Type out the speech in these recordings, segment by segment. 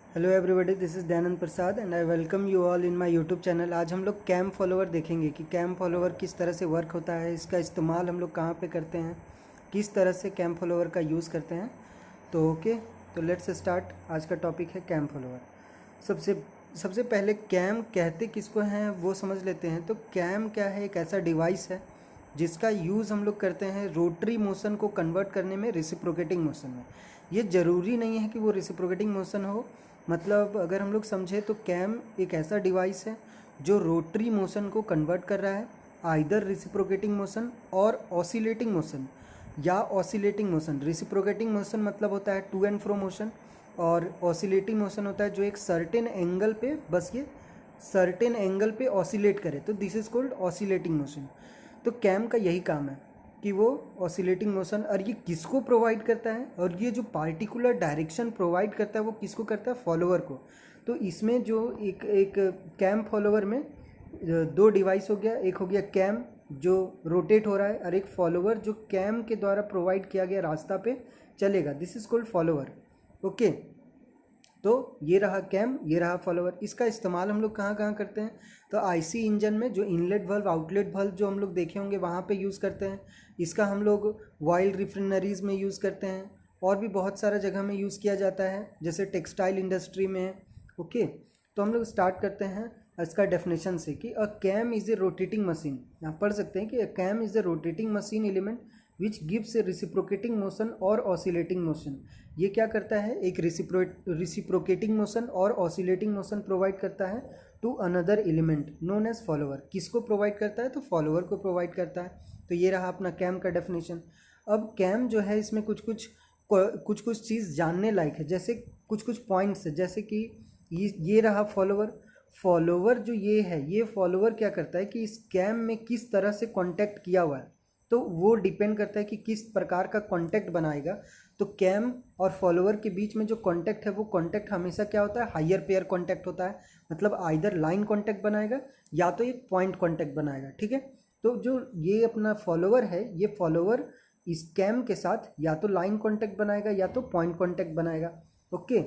Hello everybody, this is Dayanand Prasad and I welcome you all in my YouTube channel. आज हम लोग cam follower देखेंगे कि cam follower किस तरह से वर्क होता है, इसका इस्तेमाल हम लोग कहाँ पे करते हैं, किस तरह से कैम फॉलोवर का यूज़ करते हैं। तो ओके, तो लेट्स स्टार्ट। आज का टॉपिक है कैम फॉलोवर। सबसे सबसे पहले कैम कहते किसको हैं वो समझ लेते हैं। तो कैम क्या है? एक ऐसा डिवाइस है जिसका यूज़ हम लोग करते हैं रोटरी मोशन को कन्वर्ट करने में, रेसिप्रोकेटिंग मोशन में। ये ज़रूरी नहीं है कि वो रेसिप्रोकेटिंग मोशन हो। मतलब अगर हम लोग समझे तो कैम एक ऐसा डिवाइस है जो रोटरी मोशन को कन्वर्ट कर रहा है, आइदर रेसिप्रोकेटिंग मोशन और ऑसिलेटिंग मोशन या ऑसिलेटिंग मोशन। रेसिप्रोकेटिंग मोशन मतलब होता है टू एंड फ्रो मोशन, और ऑसिलेटिंग मोशन होता है जो एक सर्टेन एंगल पे, बस ये सर्टेन एंगल पे ऑसिलेट करे, तो this is called oscillating motion. तो कैम का यही काम है कि वो ऑसिलेटिंग मोशन, और ये किसको प्रोवाइड करता है, और ये जो पार्टिकुलर डायरेक्शन प्रोवाइड करता है वो किसको करता है? फॉलोवर को। तो इसमें जो एक एक कैम फॉलोवर में दो डिवाइस हो गया, एक हो गया कैम जो रोटेट हो रहा है, और एक फॉलोवर जो कैम के द्वारा प्रोवाइड किया गया रास्ता पे चलेगा। This is called follower. Okay, तो ये रहा कैम, ये रहा फॉलोवर। इसका इस्तेमाल हम लोग कहाँ कहाँ करते हैं? तो आईसी इंजन में जो इनलेट वल्व आउटलेट वल्व जो हम लोग देखे होंगे वहाँ पे यूज़ करते हैं। इसका हम लोग वाइल्ड रिफाइनरीज में यूज़ करते हैं, और भी बहुत सारा जगह में यूज़ किया जाता है, जैसे टेक्सटाइल इंडस्ट्री में। ओके, तो हम लोग स्टार्ट करते हैं इसका डेफिनेशन से कि a cam is a rotating machine. यहाँ पढ़ सकते हैं कि a cam is a rotating machine element which gives a reciprocating motion और ऑसिलेटिंग मोशन। ये क्या करता है? एक रिसिप्रोकेटिंग मोशन और ऑसिलेटिंग मोशन प्रोवाइड करता है to another element known as follower. किसको प्रोवाइड करता है? तो फॉलोवर को प्रोवाइड करता है। तो ये रहा अपना कैम का डेफिनेशन। अब कैम जो है इसमें कुछ कुछ चीज़ जानने लायक है, जैसे कुछ कुछ पॉइंट्स है, जैसे कि ये रहा फॉलोवर। फॉलोवर जो ये है, ये फॉलोवर क्या करता है कि इस कैम में किस तरह से कांटेक्ट किया हुआ है, तो वो डिपेंड करता है कि किस प्रकार का कांटेक्ट बनाएगा। तो कैम और फॉलोवर के बीच में जो कांटेक्ट है वो कांटेक्ट हमेशा क्या होता है? हायर पेयर कांटेक्ट होता है। मतलब आइदर लाइन कांटेक्ट बनाएगा या तो एक पॉइंट कांटेक्ट बनाएगा। ठीक है, तो जो ये अपना फॉलोवर है, ये फॉलोवर इस कैम के साथ या तो लाइन कांटेक्ट बनाएगा या तो पॉइंट कांटेक्ट बनाएगा। ओके,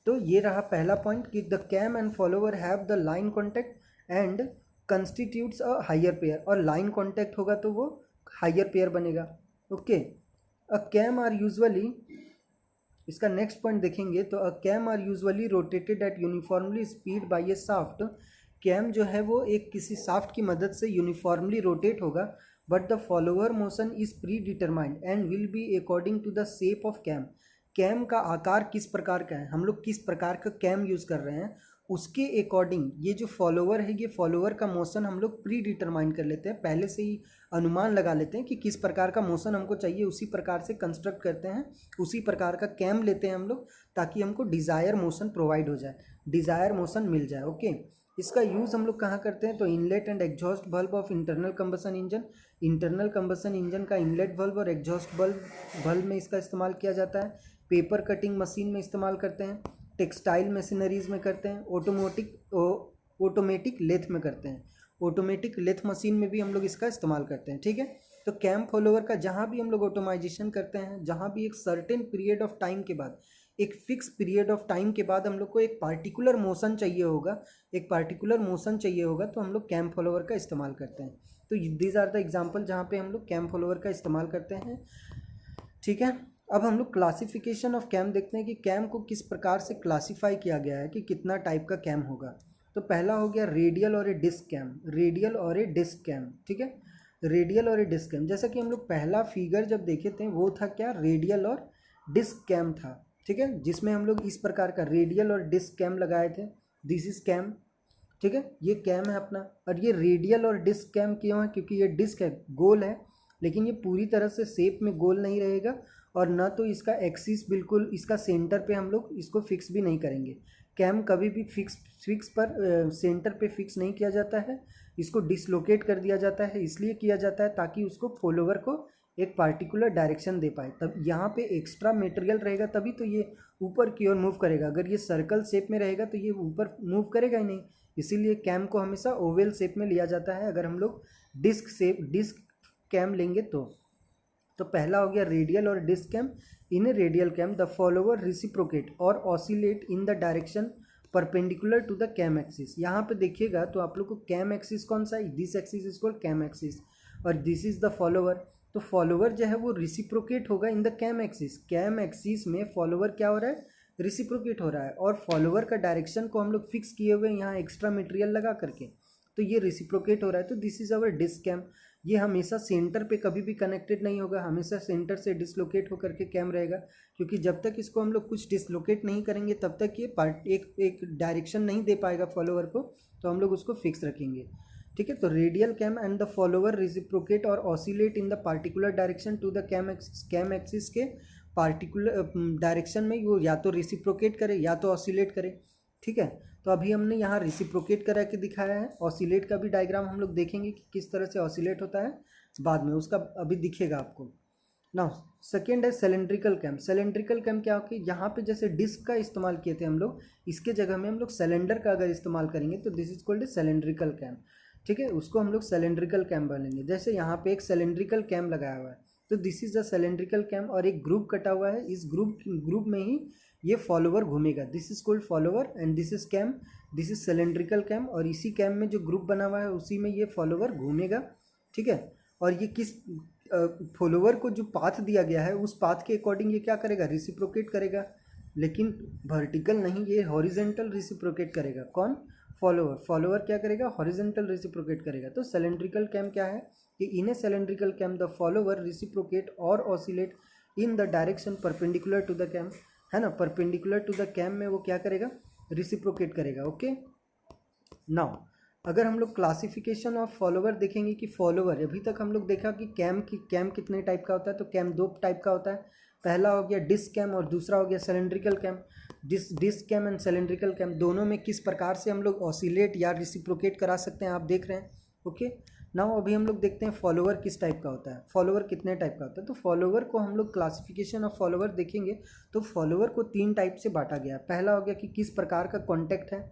तो ये रहा पहला पॉइंट कि the cam and follower have the line contact and constitutes a higher pair, और लाइन कांटेक्ट होगा तो वो हायर पेयर बनेगा। Okay, a cam are usually, इसका नेक्स्ट पॉइंट देखेंगे तो a cam are usually rotated at uniformly speed by a shaft. Cam जो है वो एक किसी शाफ्ट की मदद से यूनिफॉर्मली रोटेट होगा, but the follower motion is predetermined and will be according to the shape of cam. Cam का आकार किस प्रकार का है, हम लोग किस प्रकार का कैम यूज़ कर रहे हैं, उसके अकॉर्डिंग ये जो फॉलोवर है, ये फॉलोवर का मोशन हम लोग प्री डिटरमाइन कर लेते हैं, पहले से ही अनुमान लगा लेते हैं कि किस प्रकार का मोशन हमको चाहिए, उसी प्रकार से कंस्ट्रक्ट करते हैं, उसी प्रकार का कैम लेते हैं हम लोग, ताकि हमको डिज़ायर मोशन प्रोवाइड हो जाए, डिज़ायर मोशन मिल जाए। ओके, इसका यूज़ हम लोग कहाँ करते हैं? तो inlet and exhaust bulb of internal combustion engine. Internal combustion engine का इनलेट बल्ब और एग्जॉस्ट बल्ब में इसका इस्तेमाल किया जाता है। पेपर कटिंग मशीन में इस्तेमाल करते हैं, टेक्सटाइल मशीनरीज में करते हैं, ऑटोमेटिक लेथ में करते हैं। ऑटोमेटिक लेथ मशीन में भी हम लोग इसका इस्तेमाल करते हैं। ठीक है, तो कैम फॉलोवर का जहाँ भी हम लोग ऑटोमाइजेशन करते हैं, जहाँ भी एक सर्टेन पीरियड ऑफ टाइम के बाद, एक फिक्स पीरियड ऑफ टाइम के बाद हम लोग को एक पार्टिकुलर मोशन चाहिए होगा, एक पार्टिकुलर मोशन चाहिए होगा, तो हम लोग कैम फॉलोवर का इस्तेमाल करते हैं। तो दीज आर द एग्जाम्पल जहाँ पे हम लोग कैम फॉलोवर का इस्तेमाल करते हैं। ठीक है, अब हम लोग क्लासिफिकेशन ऑफ कैम देखते हैं कि कैम को किस प्रकार से क्लासिफाई किया गया है, कि कितना टाइप का कैम होगा। तो पहला हो गया रेडियल और ए डिस्क कैम। रेडियल और ए डिस्क कैम, ठीक है, रेडियल और ए डिस्क कैम। जैसा कि हम लोग पहला फिगर जब देखे थे वो था क्या? रेडियल और डिस्क कैम था। ठीक है, जिसमें हम लोग इस प्रकार का रेडियल और डिस्क कैम लगाए थे। This is cam. ठीक है, ये कैम है अपना। और ये रेडियल और डिस्क कैम क्यों है? क्योंकि ये डिस्क है, गोल है, लेकिन ये पूरी तरह से शेप में गोल नहीं रहेगा, और ना तो इसका एक्सिस बिल्कुल इसका सेंटर पे हम लोग इसको फिक्स भी नहीं करेंगे। कैम कभी भी फिक्स पर सेंटर पे फिक्स नहीं किया जाता है, इसको डिसलोकेट कर दिया जाता है। इसलिए किया जाता है ताकि उसको फॉलोवर को एक पार्टिकुलर डायरेक्शन दे पाए। तब यहाँ पे एक्स्ट्रा मटेरियल रहेगा तभी तो ये ऊपर की ओर मूव करेगा। अगर ये सर्कल शेप में रहेगा तो ये ऊपर मूव करेगा ही नहीं। इसीलिए कैम को हमेशा ओवल शेप में लिया जाता है अगर हम लोग डिस्क कैम लेंगे तो। पहला हो गया रेडियल और disc cam. In a radial cam the follower reciprocate और oscillate in the direction perpendicular to the cam axis. यहाँ पे देखिएगा तो आप लोग को कैम एक्सिस कौन सा है, this axis is called cam axis और दिस इज द फॉलोवर। तो फॉलोवर जो है वो रिसिप्रोकेट होगा in the cam axis. Cam axis में फॉलोवर क्या हो रहा है, रिसिप्रोकेट हो रहा है और फॉलोवर का डायरेक्शन को हम लोग फिक्स किए हुए यहाँ एक्स्ट्रा मटेरियल लगा करके, तो ये रिसिप्रोकेट हो रहा है। तो this is our disc cam. ये हमेशा सेंटर पे कभी भी कनेक्टेड नहीं होगा, हमेशा सेंटर से डिसलोकेट होकर के कैम रहेगा, क्योंकि जब तक इसको हम लोग कुछ डिसलोकेट नहीं करेंगे तब तक ये पार्ट एक डायरेक्शन नहीं दे पाएगा फॉलोवर को, तो हम लोग उसको फिक्स रखेंगे। ठीक है, तो radial cam and the follower reciprocate और oscillate in the particular direction to the cam axis के पार्टिकुलर डायरेक्शन में वो या तो रिसिप्रोकेट करे या तो ऑसिलेट करे। ठीक है, तो अभी हमने यहाँ रिसिप्रोकेट करा के दिखाया है। ऑसिलेट का भी डायग्राम हम लोग देखेंगे कि किस तरह से ऑसिलेट होता है बाद में, उसका अभी दिखेगा आपको। नाउ सेकेंड है सिलेंड्रिकल कैम। सिलेंड्रिकल कैम क्या होगी, यहाँ पे जैसे डिस्क का इस्तेमाल किए थे हम लोग, इसके जगह में हम लोग सिलेंडर का अगर इस्तेमाल करेंगे तो this is called cylindrical cam. ठीक है, उसको हम लोग सिलेंड्रिकल कैम बोलेंगे। जैसे यहाँ पे एक सिलेंड्रिकल कैम लगाया हुआ है तो this is the cylindrical cam और एक ग्रुप कटा हुआ है, इस ग्रुप में ही ये फॉलोवर घूमेगा। This is called follower and this is cam, this is cylindrical cam और इसी कैम में जो ग्रुप बना हुआ है उसी में ये फॉलोवर घूमेगा। ठीक है, और ये किस फॉलोवर को जो पाथ दिया गया है उस पाथ के अकॉर्डिंग ये क्या करेगा, रिसिप्रोकेट करेगा, लेकिन वर्टिकल नहीं, ये हॉरिजेंटल रिसिप्रोकेट करेगा। कौन, फॉलोवर। फॉलोवर क्या करेगा, हॉरिजेंटल रिसिप्रोकेट करेगा। तो सिलेंड्रिकल कैम क्या है कि in a cylindrical cam the follower reciprocate और oscillate in the direction perpendicular to the cam, है ना, परपेंडिकुलर टू द कैम में वो क्या करेगा, रिसिप्रोकेट करेगा। ओके, नाउ अगर हम लोग क्लासिफिकेशन ऑफ फॉलोवर देखेंगे कि फॉलोवर, अभी तक हम लोग देखा कि कैम कितने टाइप का होता है, तो कैम दो टाइप का होता है। पहला हो गया डिस्क कैम और दूसरा हो गया cylindrical cam. Disc cam and cylindrical cam दोनों में किस प्रकार से हम लोग ऑसिलेट या रिसिप्रोकेट करा सकते हैं आप देख रहे हैं। ओके, नाउ अभी हम लोग देखते हैं फॉलोवर किस टाइप का होता है, फॉलोवर कितने टाइप का होता है। तो फॉलोवर को हम लोग क्लासिफिकेशन ऑफ फॉलोवर देखेंगे तो फॉलोवर को तीन टाइप से बांटा गया है। पहला हो गया कि किस प्रकार का कॉन्टैक्ट है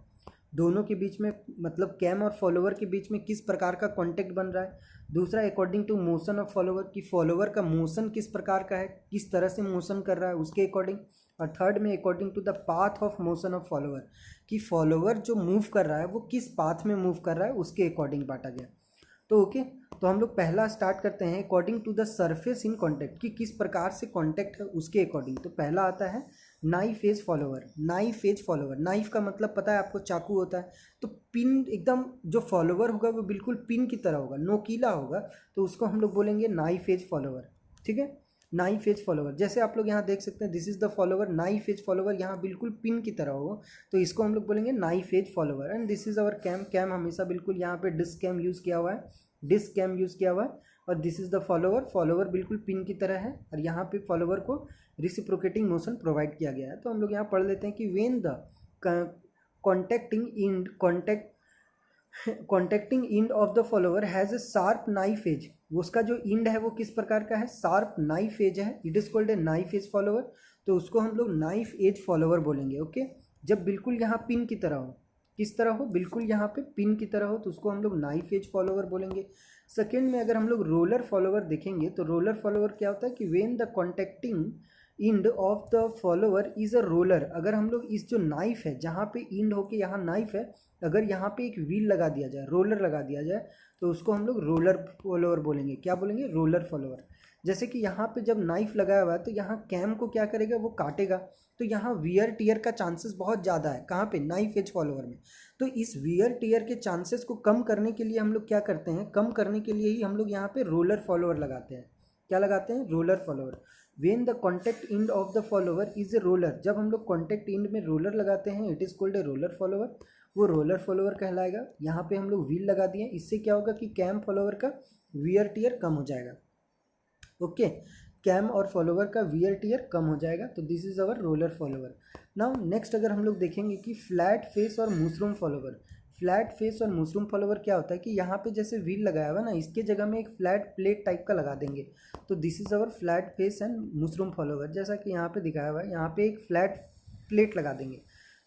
दोनों के बीच में, मतलब कैम और फॉलोवर के बीच में किस प्रकार का कॉन्टैक्ट बन रहा है। दूसरा according to motion of follower, कि फॉलोवर का मोशन किस प्रकार का है, किस तरह से मोशन कर रहा है उसके अकॉर्डिंग। और थर्ड में according to the path of motion of follower, कि फॉलोवर जो मूव कर रहा है वो किस पाथ में मूव कर रहा है उसके अकॉर्डिंग बांटा गया। तो ओके, तो हम लोग पहला स्टार्ट करते हैं according to the surface in contact, कि किस प्रकार से कॉन्टैक्ट है उसके अकॉर्डिंग। तो पहला आता है knife edge follower. Knife edge follower, knife का मतलब पता है आपको, चाकू होता है। तो पिन एकदम, जो फॉलोवर होगा वो बिल्कुल पिन की तरह होगा, नोकीला होगा, तो उसको हम लोग बोलेंगे नाइफ एज फॉलोवर। ठीक है, नाइफ एज फॉलोवर, जैसे आप लोग यहाँ देख सकते हैं this is the follower, knife edge follower यहाँ बिल्कुल पिन की तरह होगा, तो इसको हम लोग बोलेंगे knife edge follower. And this is our cam. Cam हमेशा बिल्कुल यहाँ पे डिस्क कैम यूज़ किया हुआ है, डिस्क कैम यूज़ किया हुआ है। और this is the follower, follower बिल्कुल पिन की तरह है और यहाँ पे फॉलोवर को रिसिप्रोकेटिंग मोशन प्रोवाइड किया गया है। तो हम लोग यहाँ पढ़ लेते हैं कि when the contacting end of the follower has a sharp knife edge, उसका जो इंड है वो किस प्रकार का है, शार्प नाइफ एज है, it is called a knife edge follower. तो उसको हम लोग नाइफ एज फॉलोवर बोलेंगे। ओके, जब बिल्कुल यहाँ पिन की तरह हो, किस तरह हो, बिल्कुल यहाँ पे पिन की तरह हो, तो उसको हम लोग नाइफ एज फॉलोवर बोलेंगे। सेकेंड में अगर हम लोग रोलर फॉलोवर देखेंगे तो रोलर फॉलोवर क्या होता है कि when the contacting end of the follower is a roller, अगर हम लोग इस जो नाइफ है जहाँ पे इंड होके यहाँ नाइफ है, अगर यहाँ पे एक व्हील लगा दिया जाए, रोलर लगा दिया जाए, तो उसको हम लोग रोलर फॉलोवर बोलेंगे। क्या बोलेंगे, रोलर फॉलोवर। जैसे कि यहाँ पे जब नाइफ लगाया हुआ है तो यहाँ कैम को क्या करेगा, वो काटेगा, तो यहाँ वियर टीयर का चांसेस बहुत ज़्यादा है। कहाँ पे, नाइफ एज फॉलोवर में। तो इस वियर टीयर के चांसेस को कम करने के लिए हम लोग क्या करते हैं, कम करने के लिए ही हम लोग यहाँ पे रोलर फॉलोवर लगाते हैं। क्या लगाते हैं, roller follower. When the contact end of the follower is a roller, जब हम लोग कॉन्टैक्ट इंड में रोलर लगाते हैं it is called a roller follower, वो रोलर फॉलोवर कहलाएगा। यहाँ पे हम लोग व्हील लगा दिए, इससे क्या होगा कि कैम फॉलोवर का वियर टीयर कम हो जाएगा। ओके, कैम और फॉलोवर का वियर टीयर कम हो जाएगा। तो this is our roller follower. Now next अगर हम लोग देखेंगे कि फ्लैट फेस और मशरूम फॉलोवर। फ्लैट फेस और मशरूम फॉलोवर क्या होता है कि यहाँ पे जैसे व्हील लगाया हुआ ना, इसके जगह में एक फ्लैट प्लेट टाइप का लगा देंगे, तो this is our flat face and mushroom follower. जैसा कि यहाँ पे दिखाया हुआ है, यहाँ पे एक फ्लैट प्लेट लगा देंगे,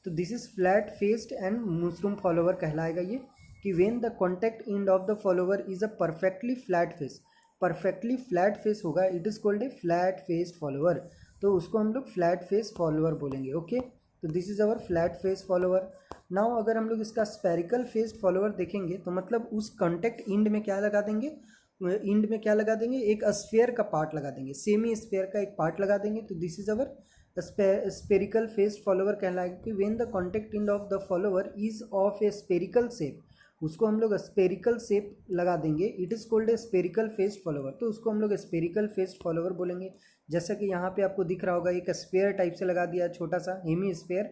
तो this is flat faced and mushroom follower कहलाएगा ये। कि when the contact end of the follower is a perfectly flat face, perfectly flat face होगा, it is called a flat face follower. तो उसको हम लोग फ्लैट फेस फॉलोअर बोलेंगे। Okay, तो this is our flat face follower. Now अगर हम लोग इसका स्पेरिकल फेस फॉलोअर देखेंगे तो मतलब उस कॉन्टैक्ट इंड में क्या लगा देंगे, इंड में क्या लगा देंगे, एक स्फेयर का पार्ट लगा देंगे, सेमी स्फेयर का एक पार्ट लगा देंगे। तो this is our spherical face follower कहलाएगा कि when the contact end of the follower is of a spherical shape, उसको हम लोग स्पेरिकल शेप लगा देंगे, it is called a spherical face follower. तो उसको हम लोग स्पेरिकल फेस फॉलोअर बोलेंगे। जैसा कि यहाँ पे आपको दिख रहा होगा एक स्फेयर टाइप से लगा दिया छोटा सा हेमी स्फेयर,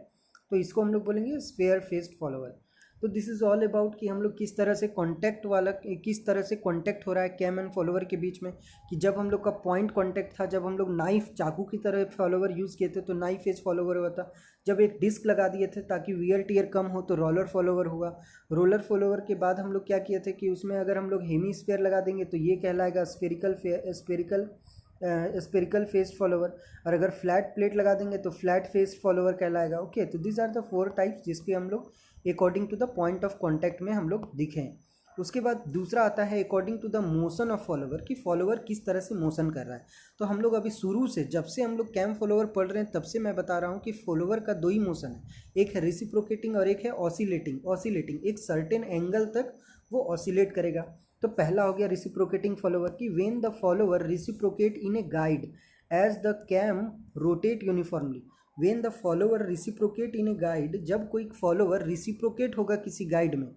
तो इसको हम लोग बोलेंगे स्फेयर फेस्ड फॉलोअर। तो दिस इज़ ऑल अबाउट कि हम लोग किस तरह से कांटेक्ट वाला, किस तरह से कांटेक्ट हो रहा है कैम एंड फॉलोअर के बीच में, कि जब हम लोग का पॉइंट कांटेक्ट था, जब हम लोग नाइफ चाकू की तरह फॉलोअर यूज़ किए थे तो नाइफ एज फॉलोअर हुआ था। जब एक डिस्क लगा दिए थे ताकि वियर टियर कम हो तो रोलर फॉलोअर हुआ। रोलर फॉलोअर के बाद हम लोग क्या किए थे कि उसमें अगर हम लोग हेमी स्फेयर लगा देंगे तो ये कहलाएगा स्पेरिकल फेस फॉलोअर, और अगर फ्लैट प्लेट लगा देंगे तो फ्लैट फेस फॉलोअर कहलाएगा। ओके, तो दिस आर द 4 टाइप्स जिसके हम लोग according to the point of contact में हम लोग दिखें। उसके बाद दूसरा आता है according to the motion of follower, कि फॉलोअर किस तरह से मोशन कर रहा है। तो हम लोग अभी शुरू से जब से हम लोग कैम फॉलोअर पढ़ रहे हैं तब से मैं बता रहा हूँ कि फॉलोअर का 2 ही मोशन है, एक है रेसिप्रोकेटिंग और एक है ऑसिलेटिंग। एक सर्टेन एंगल तक वो ऑसिलेट करेगा। तो पहला हो गया रेसिप्रोकेटिंग फॉलोअर, कि when the follower reciprocate in a guide as the cam rotate uniformly. When the follower reciprocate in a guide, जब कोई फॉलोअर रेसिप्रोकेट होगा किसी गाइड में,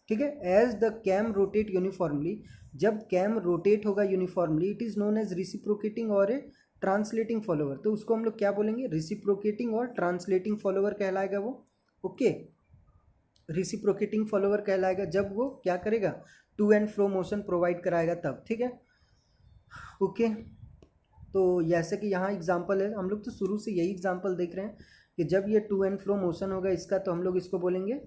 ठीक है, as the cam rotate uniformly, जब कैम रोटेट होगा uniformly, it is known as reciprocating और ए ट्रांसलेटिंग फॉलोअर। तो उसको हम लोग क्या बोलेंगे, रेसिप्रोकेटिंग और ट्रांसलेटिंग फॉलोअर कहलाएगा वो। ओके, रेसिप्रोकेटिंग फॉलोअर कहलाएगा जब वो क्या करेगा, to and fro motion provide कराएगा तब, ठीक है। ओके, तो जैसे कि यहाँ एग्जांपल है, हम लोग तो शुरू से यही एग्जांपल देख रहे हैं कि जब ये टू एंड फ्रो मोशन होगा इसका, तो हम लोग इसको बोलेंगे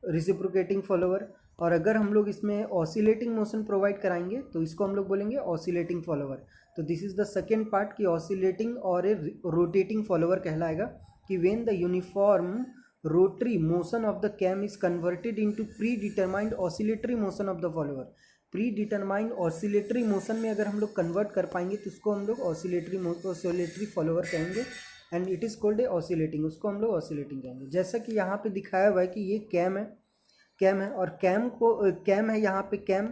रेसिप्रोकेटिंग फॉलोअर। और अगर हम लोग इसमें ऑसिलेटिंग मोशन प्रोवाइड कराएंगे तो इसको हम लोग बोलेंगे ऑसिलेटिंग फॉलोअर। तो this is the second part कि ऑसिलेटिंग और ए रोटेटिंग फॉलोअर कहलाएगा, कि when the uniform rotary motion of the cam is converted into predetermined oscillatory motion of the follower. Predetermined oscillatory motion में अगर हम लोग convert कर पाएंगे तो उसको हम लोग ऑसिलेटरी फॉलोअर कहेंगे, and it is called A oscillating, उसको हम लोग ऑसिलेटिंग कहेंगे। जैसा कि यहाँ पे दिखाया हुआ है कि ये कैम है और कैम है यहाँ पे कैम,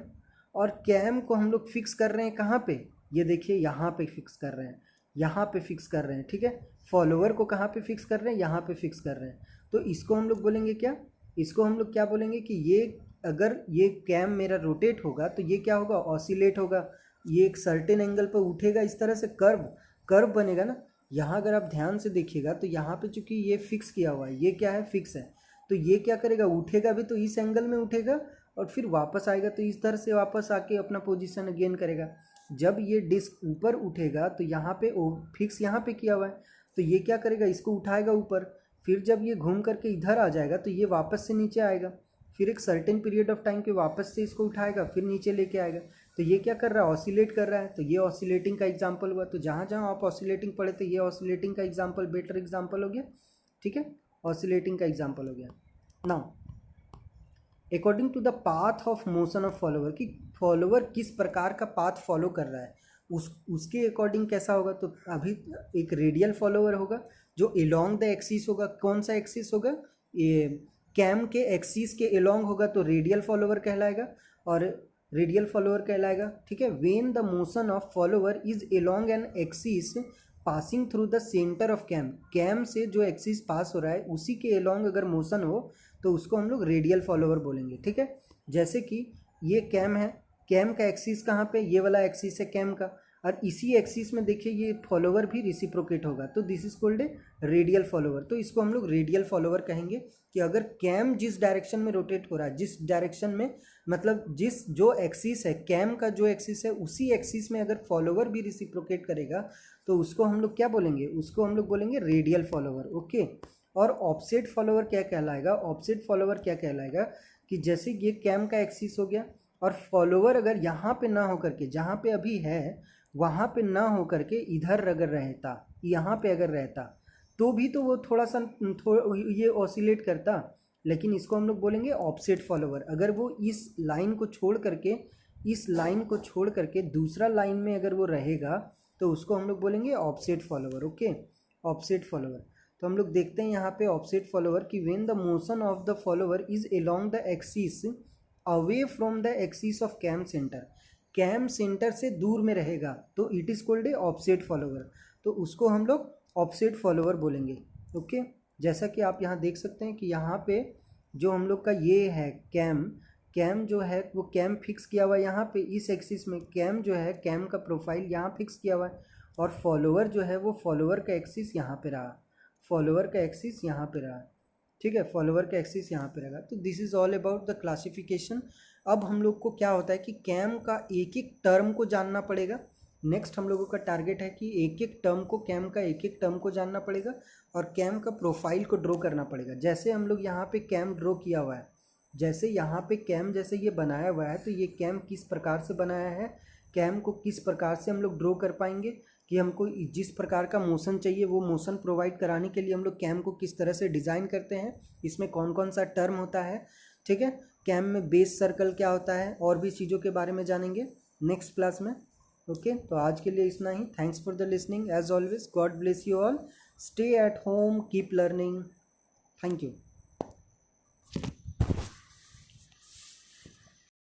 और कैम को हम लोग फिक्स कर रहे हैं कहाँ पे, ये देखिए यहाँ पे फिक्स कर रहे हैं, यहाँ पे फिक्स कर रहे हैं, ठीक है। फॉलोअर को कहाँ पे फिक्स कर रहे हैं, यहाँ पे फिक्स कर रहे हैं। तो इसको हम लोग बोलेंगे क्या, इसको हम लोग क्या बोलेंगे कि ये अगर ये कैम मेरा रोटेट होगा तो ये क्या होगा, ऑसिलेट होगा, ये एक सर्टेन एंगल पर उठेगा, इस तरह से कर्व बनेगा ना। यहाँ अगर आप ध्यान से देखिएगा तो यहाँ पे चूंकि ये फिक्स किया हुआ है, ये क्या है, फिक्स है, तो ये क्या करेगा, उठेगा भी तो इस एंगल में उठेगा और फिर वापस आएगा तो इस तरह से वापस आके अपना पोजीशन गेन करेगा। जब ये डिस्क ऊपर उठेगा तो यहाँ पे फिक्स यहाँ पे किया हुआ है, तो ये क्या करेगा, इसको उठाएगा ऊपर, फिर जब ये घूम करके इधर आ जाएगा तो ये वापस से नीचे आएगा, फिर एक सर्टेन पीरियड ऑफ टाइम के वापस से इसको उठाएगा, फिर नीचे लेके आएगा। तो ये क्या कर रहा है, ऑसिलेट कर रहा है। तो ये ऑसिलेटिंग का एग्जांपल हुआ। तो जहाँ जहाँ आप ऑसिलेटिंग पढ़े तो ये ऑसिलेटिंग का एग्जांपल बेटर एग्जांपल हो गया, ठीक है, ऑसिलेटिंग का एग्जांपल हो गया। Now according to the path of motion of follower, कि फॉलोअर किस प्रकार का पाथ फॉलो कर रहा है उसके अकॉर्डिंग कैसा होगा। तो अभी एक रेडियल फॉलोअर होगा जो अलोंग द एक्सिस होगा। कौन सा एक्सिस होगा, ये कैम के एक्सिस के अलोंग होगा तो रेडियल फॉलोअर कहलाएगा, और रेडियल फॉलोअर कहलाएगा, ठीक है। When the motion of follower is along an axis passing through the centre of cam से जो एक्सिस पास हो रहा है उसी के अलोंग अगर मोशन हो तो उसको हम लोग रेडियल फॉलोअर बोलेंगे, ठीक है। जैसे कि ये कैम है, कैम का एक्सिस कहाँ पे, ये वाला एक्सिस है कैम का, और इसी एक्सिस में देखिए ये फॉलोअर भी रेसिप्रोकेट होगा, तो this is called A radial follower. तो इसको हम लोग रेडियल फॉलोअर कहेंगे कि अगर कैम जिस डायरेक्शन में रोटेट हो रहा है, जिस डायरेक्शन में मतलब जो एक्सिस है, कैम का जो एक्सिस है उसी एक्सिस में अगर फॉलोअर भी रेसिप्रोकेट करेगा तो उसको हम लोग क्या बोलेंगे, उसको हम लोग बोलेंगे रेडियल फॉलोअर। ओके, और ऑफसेट फॉलोअर क्या कहलाएगा, ऑफसेट फॉलोअर क्या कहलाएगा कि जैसे ये कैम का एक्सिस हो गया और फॉलोअर अगर यहाँ पे ना होकर के, जहाँ पे अभी है वहाँ पे ना होकर के इधर अगर रहता, यहाँ पे अगर रहता तो भी तो वो थोड़ा सा ये ऑसिलेट करता, लेकिन इसको हम लोग बोलेंगे ऑफसेट फॉलोअर। अगर वो इस लाइन को छोड़ करके दूसरा लाइन में अगर वो रहेगा तो उसको हम लोग बोलेंगे offset follower. Okay, offset follower. तो हम लोग देखते हैं यहाँ पे ऑफसेट फॉलोवर कि when the motion of the follower is along the axis away from the axis of cam centre, cam centre से दूर में रहेगा तो it is called a offset follower, तो उसको हम लोग ऑफसेट फॉलोवर बोलेंगे। ओके, जैसा कि आप यहाँ देख सकते हैं कि यहाँ पे जो हम लोग का ये है कैम जो है वो कैम फिक्स किया हुआ है यहाँ पे इस एक्सिस में, कैम जो है कैम का प्रोफाइल यहाँ फिक्स किया हुआ है, और फॉलोवर जो है वो फॉलोवर का एक्सिस यहाँ पे रहा, फॉलोवर का एक्सिस यहाँ पे रहा। ठीक है, फॉलोवर का एक्सिस यहाँ पे रहेगा। तो this is all about the classification. अब हम लोग को क्या होता है कि कैम का एक एक टर्म को जानना पड़ेगा। नेक्स्ट हम लोगों का टारगेट है कि एक एक टर्म को, कैम का एक एक टर्म को जानना पड़ेगा और कैम का प्रोफाइल को ड्रॉ करना पड़ेगा। जैसे हम लोग यहाँ पे कैम ड्रॉ किया हुआ है, जैसे यहाँ पे कैम जैसे ये बनाया हुआ है, तो ये कैम किस प्रकार से बनाया है, कैम को किस प्रकार से हम लोग ड्रॉ कर पाएंगे कि हमको जिस प्रकार का मोशन चाहिए वो मोशन प्रोवाइड कराने के लिए हम लोग कैम को किस तरह से डिज़ाइन करते हैं, इसमें कौन कौन सा टर्म होता है। ठीक है, कैम में बेस सर्कल क्या होता है, और भी चीज़ों के बारे में जानेंगे नेक्स्ट क्लास में। ओके, तो आज के लिए इतना ही। Thanks for the listening, as always God bless you all, stay at home, keep learning, thank you.